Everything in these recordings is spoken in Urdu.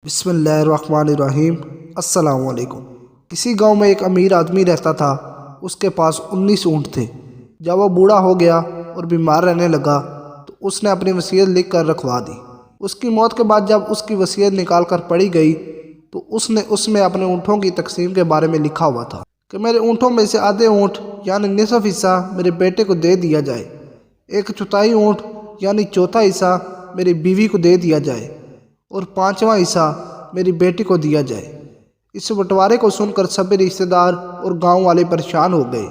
بسم اللہ الرحمن الرحیم۔ السلام علیکم۔ کسی گاؤں میں ایک امیر آدمی رہتا تھا۔ اس کے پاس 19 اونٹ تھے۔ جب وہ بوڑھا ہو گیا اور بیمار رہنے لگا تو اس نے اپنی وصیت لکھ کر رکھوا دی۔ اس کی موت کے بعد جب اس کی وصیت نکال کر پڑھی گئی تو اس میں اپنے اونٹوں کی تقسیم کے بارے میں لکھا ہوا تھا کہ میرے اونٹوں میں سے آدھے اونٹ یعنی نصف حصہ میرے بیٹے کو دے دیا جائے، ایک چوتھائی اونٹ یعنی چوتھا حصہ میری بیوی کو دے دیا جائے اور پانچواں حصہ میری بیٹی کو دیا جائے۔ اس بٹوارے کو سن کر سبھی رشتہ دار اور گاؤں والے پریشان ہو گئے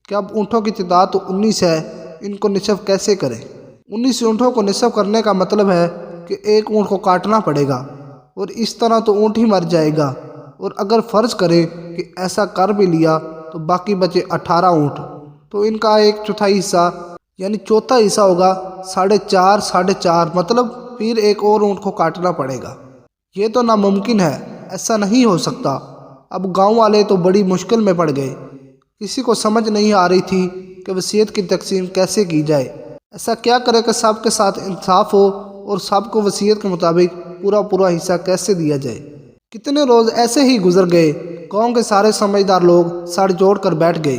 کہ اب اونٹوں کی تعداد تو 19 ہے، ان کو نصف کیسے کریں؟ 19 اونٹوں کو نصف کرنے کا مطلب ہے کہ ایک اونٹ کو کاٹنا پڑے گا اور اس طرح تو اونٹ ہی مر جائے گا، اور اگر فرض کریں کہ ایسا کر بھی لیا تو باقی بچے 18 اونٹ، تو ان کا ایک چوتھائی حصہ یعنی چوتھا حصہ ہوگا 4.5 مطلب پھر ایک اور اونٹ کو کاٹنا پڑے گا۔ یہ تو ناممکن ہے، ایسا نہیں ہو سکتا۔ اب گاؤں والے تو بڑی مشکل میں پڑ گئے۔ کسی کو سمجھ نہیں آ رہی تھی کہ وصیت کی تقسیم کیسے کی جائے۔ ایسا کیا کرے کہ سب کے ساتھ انصاف ہو اور سب کو وصیت کے مطابق پورا حصہ کیسے دیا جائے۔ کتنے روز ایسے ہی گزر گئے۔ گاؤں کے سارے سمجھدار لوگ سر جوڑ کر بیٹھ گئے،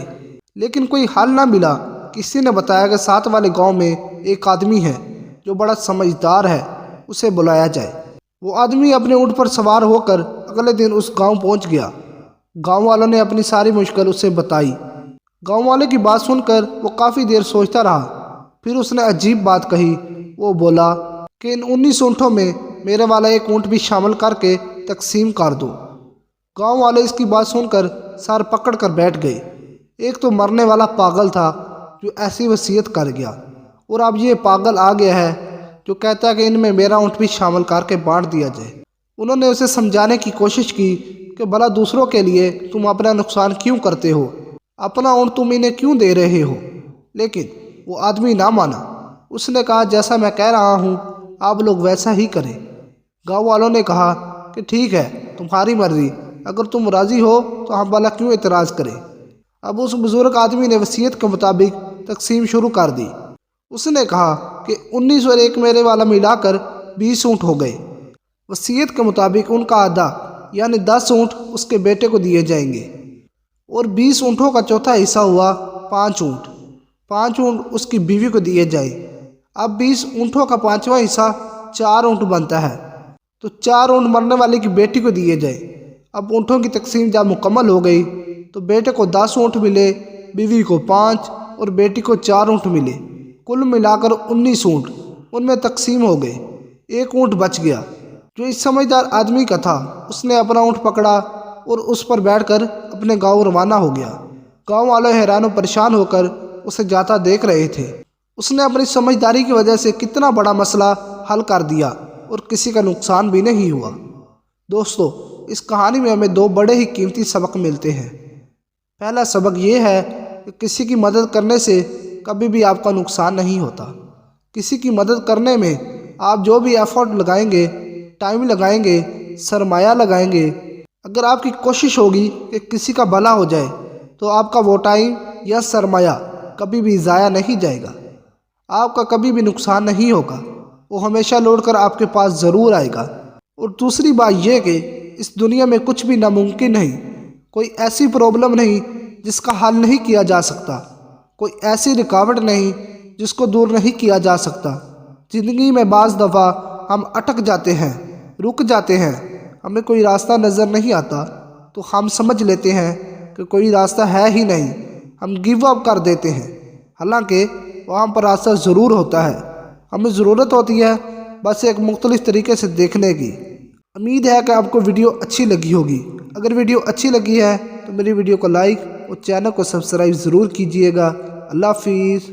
لیکن کوئی حل نہ ملا۔ کسی نے بتایا کہ ساتھ والے گاؤں میں ایک آدمی ہے جو بڑا سمجھدار ہے، اسے بلایا جائے۔ وہ آدمی اپنے اونٹ پر سوار ہو کر اگلے دن اس گاؤں پہنچ گیا۔ گاؤں والوں نے اپنی ساری مشکل اسے بتائی۔ گاؤں والے کی بات سن کر وہ کافی دیر سوچتا رہا، پھر اس نے عجیب بات کہی۔ وہ بولا کہ ان 19 اونٹوں میں میرے والا ایک اونٹ بھی شامل کر کے تقسیم کر دو۔ گاؤں والے اس کی بات سن کر سر پکڑ کر بیٹھ گئے۔ ایک تو مرنے والا پاگل تھا جو ایسی وصیت کر گیا، اور اب یہ پاگل آ گیا ہے جو کہتا ہے کہ ان میں میرا اونٹ بھی شامل کر کے بانٹ دیا جائے۔ انہوں نے اسے سمجھانے کی کوشش کی کہ بھلا دوسروں کے لیے تم اپنا نقصان کیوں کرتے ہو، اپنا اونٹ تم انہیں کیوں دے رہے ہو، لیکن وہ آدمی نہ مانا۔ اس نے کہا جیسا میں کہہ رہا ہوں آپ لوگ ویسا ہی کریں۔ گاؤں والوں نے کہا کہ ٹھیک ہے، تمہاری مرضی، اگر تم راضی ہو تو ہم بھلا کیوں اعتراض کریں۔ اب اس بزرگ آدمی نے وصیت کے مطابق تقسیم شروع کر دی۔ اس نے کہا کہ 19 اور ایک میرے والا ملا کر 20 اونٹ ہو گئے۔ وصیت کے مطابق ان کا آدھا یعنی 10 اونٹ اس کے بیٹے کو دیے جائیں گے، اور 20 اونٹوں کا چوتھا حصہ ہوا 5 اونٹ۔ 5 اونٹ اس کی بیوی کو دیے جائیں۔ اب 20 اونٹوں کا پانچواں حصہ 4 اونٹ بنتا ہے، تو 4 اونٹ مرنے والے کی بیٹی کو دیے جائیں۔ اب اونٹوں کی تقسیم جب مکمل ہو گئی تو بیٹے کو 10 اونٹ ملے، بیوی کو 5 اور بیٹی کو 4 اونٹ ملے۔ کل ملا کر 19 اونٹ ان میں تقسیم ہو گئے۔ ایک اونٹ بچ گیا جو اس سمجھدار آدمی کا تھا۔ اس نے اپنا اونٹ پکڑا اور اس پر بیٹھ کر اپنے گاؤں روانہ ہو گیا۔ گاؤں والے حیران و پریشان ہو کر اسے جاتا دیکھ رہے تھے۔ اس نے اپنی سمجھداری کی وجہ سے کتنا بڑا مسئلہ حل کر دیا اور کسی کا نقصان بھی نہیں ہوا۔ دوستو، اس کہانی میں ہمیں 2 بڑے ہی قیمتی سبق ملتے ہیں۔ پہلا سبق یہ ہے کہ کسی کی مدد کرنے سے کبھی بھی آپ کا نقصان نہیں ہوتا۔ کسی کی مدد کرنے میں آپ جو بھی ایفورٹ لگائیں گے، ٹائم لگائیں گے، سرمایہ لگائیں گے، اگر آپ کی کوشش ہوگی کہ کسی کا بھلا ہو جائے تو آپ کا وہ ٹائم یا سرمایہ کبھی بھی ضائع نہیں جائے گا، آپ کا کبھی بھی نقصان نہیں ہوگا، وہ ہمیشہ لوٹ کر آپ کے پاس ضرور آئے گا۔ اور دوسری بات یہ کہ اس دنیا میں کچھ بھی ناممکن نہیں۔ کوئی ایسی پرابلم نہیں جس کا حل نہیں کیا جا سکتا، کوئی ایسی رکاوٹ نہیں جس کو دور نہیں کیا جا سکتا۔ زندگی میں بعض دفعہ ہم اٹک جاتے ہیں، رک جاتے ہیں، ہمیں کوئی راستہ نظر نہیں آتا تو ہم سمجھ لیتے ہیں کہ کوئی راستہ ہے ہی نہیں، ہم گیو اپ کر دیتے ہیں، حالانکہ وہاں پر راستہ ضرور ہوتا ہے۔ ہمیں ضرورت ہوتی ہے بس ایک مختلف طریقے سے دیکھنے کی۔ امید ہے کہ آپ کو ویڈیو اچھی لگی ہوگی۔ اگر ویڈیو اچھی لگی ہے تو میری ویڈیو کو لائک اور چینل کو سبسکرائب ضرور کیجیے گا۔ اللہ حافظ۔